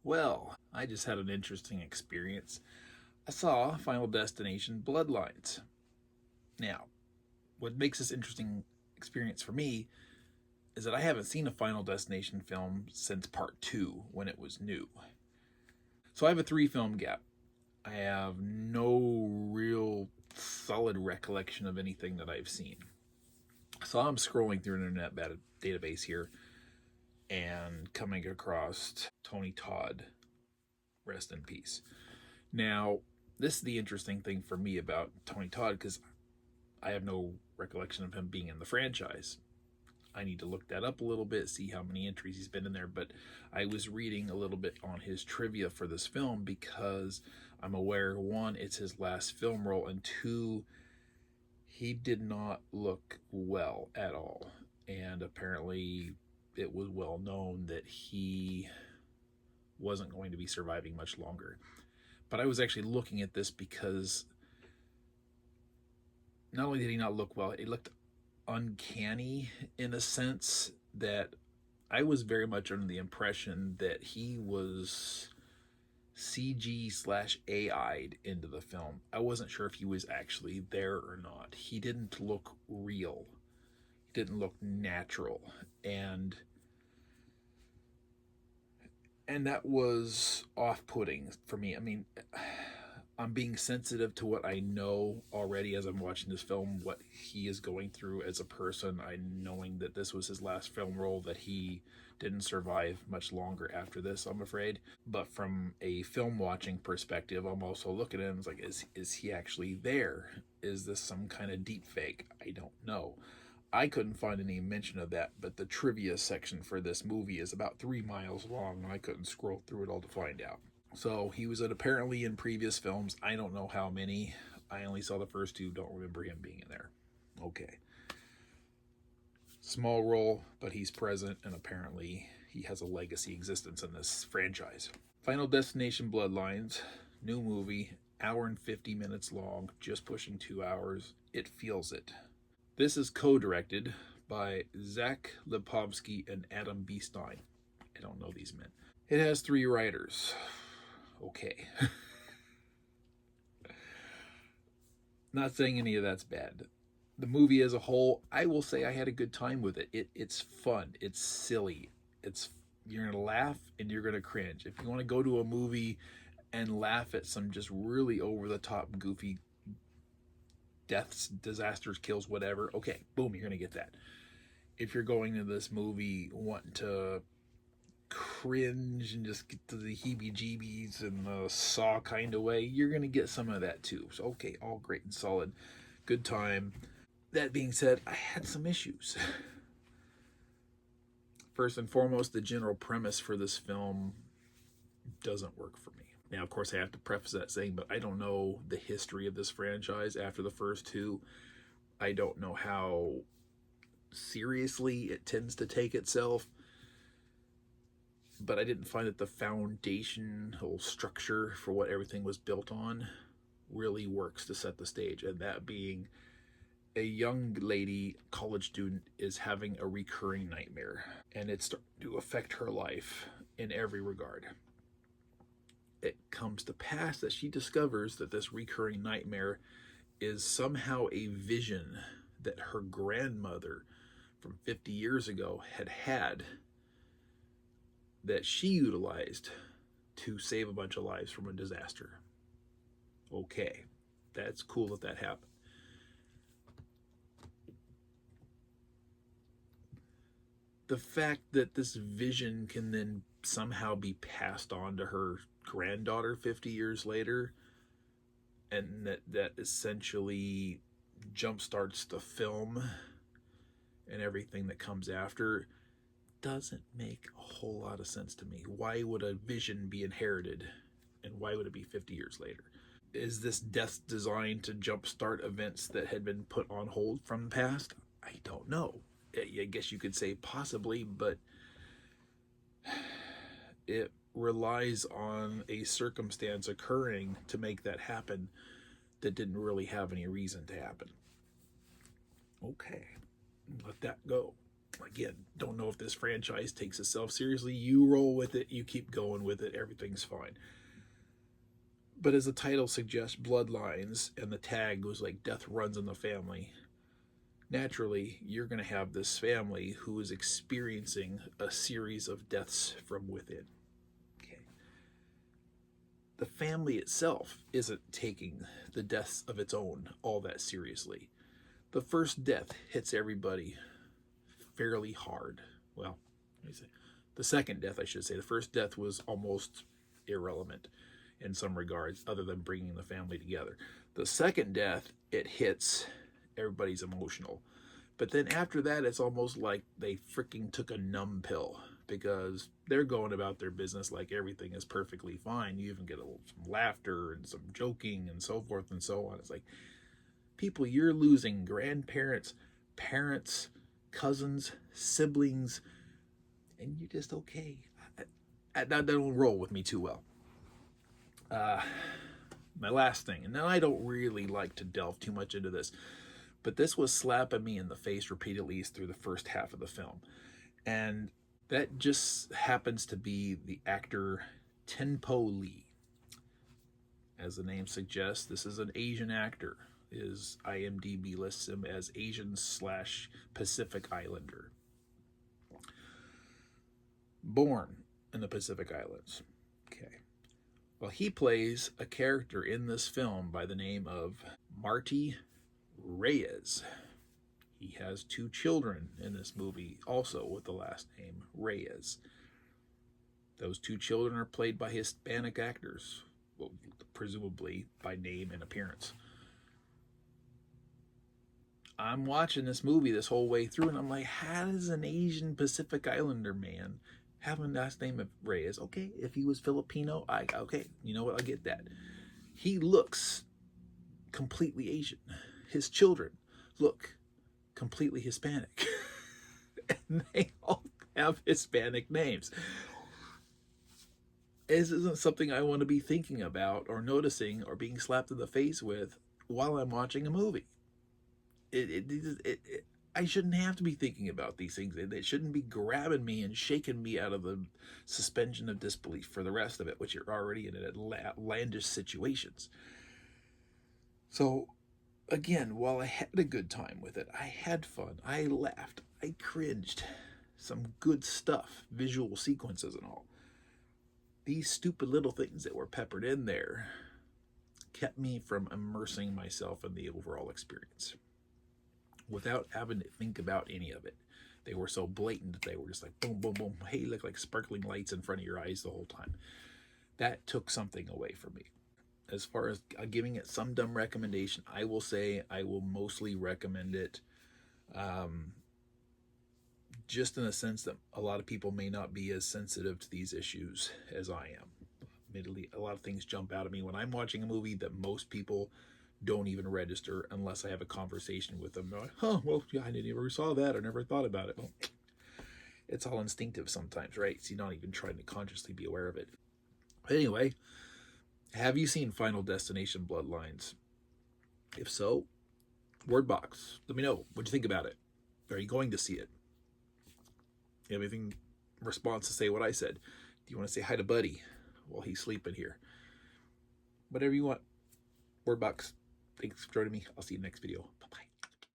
Well, I just had an interesting experience. I saw Final Destination Bloodlines. Now, what makes this interesting experience for me is that I haven't seen a Final Destination film since part 2 when it was new. So I have a 3 film gap. I have no real solid recollection of anything that I've seen. So I'm scrolling through an internet database here and coming across Tony Todd, rest in peace. Now, this is the interesting thing for me about Tony Todd because I have no recollection of him being in the franchise. I need to look that up a little bit, see how many entries he's been in there. But I was reading a little bit on his trivia for this film because I'm aware, one, it's his last film role, and two, he did not look well at all. And apparently, it was well known that he wasn't going to be surviving much longer. But I was actually looking at this because not only did he not look well, it looked uncanny in a sense that I was very much under the impression that he was CG/AI'd into the film. I wasn't sure if he was actually there or not. He didn't look real. He didn't look natural. And that was off-putting for me. I mean, I'm being sensitive to what I know already as I'm watching this film, what he is going through as a person. I knowing that this was his last film role, that he didn't survive much longer after this, I'm afraid. But from a film watching perspective, I'm also looking at him as like, is he actually there? Is this some kind of deep fake? I don't know. I couldn't find any mention of that, but the trivia section for this movie is about 3 miles long, and I couldn't scroll through it all to find out. So he was apparently in previous films. I don't know how many. I only saw the first 2. Don't remember him being in there. Okay. Small role, but he's present, and apparently he has a legacy existence in this franchise. Final Destination Bloodlines, new movie, hour and 50 minutes long, just pushing 2 hours. It feels it. This is co-directed by Zach Lipovsky and Adam B. Stein. I don't know these men. It has 3 writers. Okay. Not saying any of that's bad. The movie as a whole, I will say I had a good time with it. It's fun. It's silly. You're going to laugh and you're going to cringe. If you want to go to a movie and laugh at some just really over-the-top, goofy deaths, disasters, kills, whatever, okay, boom, you're going to get that. If you're going to this movie wanting to cringe and just get to the heebie-jeebies and the Saw kind of way, you're going to get some of that too. So, okay, all great and solid. Good time. That being said, I had some issues. First and foremost, the general premise for this film doesn't work for me. Now, of course, I have to preface that saying, but I don't know the history of this franchise after the first 2. I don't know how seriously it tends to take itself. But I didn't find that the foundational structure for what everything was built on really works to set the stage. And that being a young lady, college student, is having a recurring nightmare. And it's starting to affect her life in every regard. It comes to pass that she discovers that this recurring nightmare is somehow a vision that her grandmother from 50 years ago had that she utilized to save a bunch of lives from a disaster. Okay, that's cool that happened. The fact that this vision can then somehow be passed on to her granddaughter 50 years later, and that essentially jumpstarts the film and everything that comes after, doesn't make a whole lot of sense to me. Why would a vision be inherited, and why would it be 50 years later? Is this death designed to jumpstart events that had been put on hold from the past? I don't know. I guess you could say possibly, but it relies on a circumstance occurring to make that happen that didn't really have any reason to happen. Okay, let that go. Again, don't know if this franchise takes itself seriously. You roll with it, you keep going with it, everything's fine. But as the title suggests, Bloodlines, and the tag was like death runs in the family, naturally, you're going to have this family who is experiencing a series of deaths from within. Okay. The family itself isn't taking the deaths of its own all that seriously. The first death hits everybody fairly hard. Well, let me say, the second death, I should say. The first death was almost irrelevant in some regards, other than bringing the family together. The second death, it hits everybody's emotional. But then after that, it's almost like they freaking took a numb pill, because they're going about their business like everything is perfectly fine. You even get some laughter and some joking and so forth and so on. It's like, people, you're losing grandparents, parents, cousins, siblings, and you're just okay. That don't roll with me too well. My last thing, and now I don't really like to delve too much into this, but this was slapping me in the face repeatedly through the first half of the film. And that just happens to be the actor Tenpo Lee. As the name suggests, this is an Asian actor. His IMDb lists him as Asian/Pacific Islander. Born in the Pacific Islands. Okay. Well, he plays a character in this film by the name of Marty Reyes. He has 2 children in this movie, also with the last name Reyes. Those 2 children are played by Hispanic actors, well, presumably by name and appearance. I'm watching this movie this whole way through, and I'm like, how does an Asian Pacific Islander man have a last name of Reyes? Okay, if he was Filipino, okay, you know what, I get that. He looks completely Asian. His children look completely Hispanic. And they all have Hispanic names. This isn't something I want to be thinking about or noticing or being slapped in the face with while I'm watching a movie. I shouldn't have to be thinking about these things. It shouldn't be grabbing me and shaking me out of the suspension of disbelief for the rest of it, which you're already in outlandish situations. So, again, while I had a good time with it, I had fun, I laughed, I cringed, some good stuff, visual sequences and all. These stupid little things that were peppered in there kept me from immersing myself in the overall experience without having to think about any of it. They were so blatant that they were just like, boom, boom, boom. Hey, look like sparkling lights in front of your eyes the whole time. That took something away from me. As far as giving it some dumb recommendation, I will say I will mostly recommend it just in the sense that a lot of people may not be as sensitive to these issues as I am. Admittedly, a lot of things jump out at me when I'm watching a movie that most people don't even register unless I have a conversation with them. They're like, oh, well, yeah, I never saw that or never thought about it. Well, it's all instinctive sometimes, right? So you're not even trying to consciously be aware of it. But anyway, have you seen Final Destination Bloodlines? If so, word box. Let me know what you think about it. Are you going to see it? You have anything in response to say what I said? Do you want to say hi to Buddy while he's sleeping here? Whatever you want. Word box. Thanks for joining me. I'll see you in the next video. Bye-bye.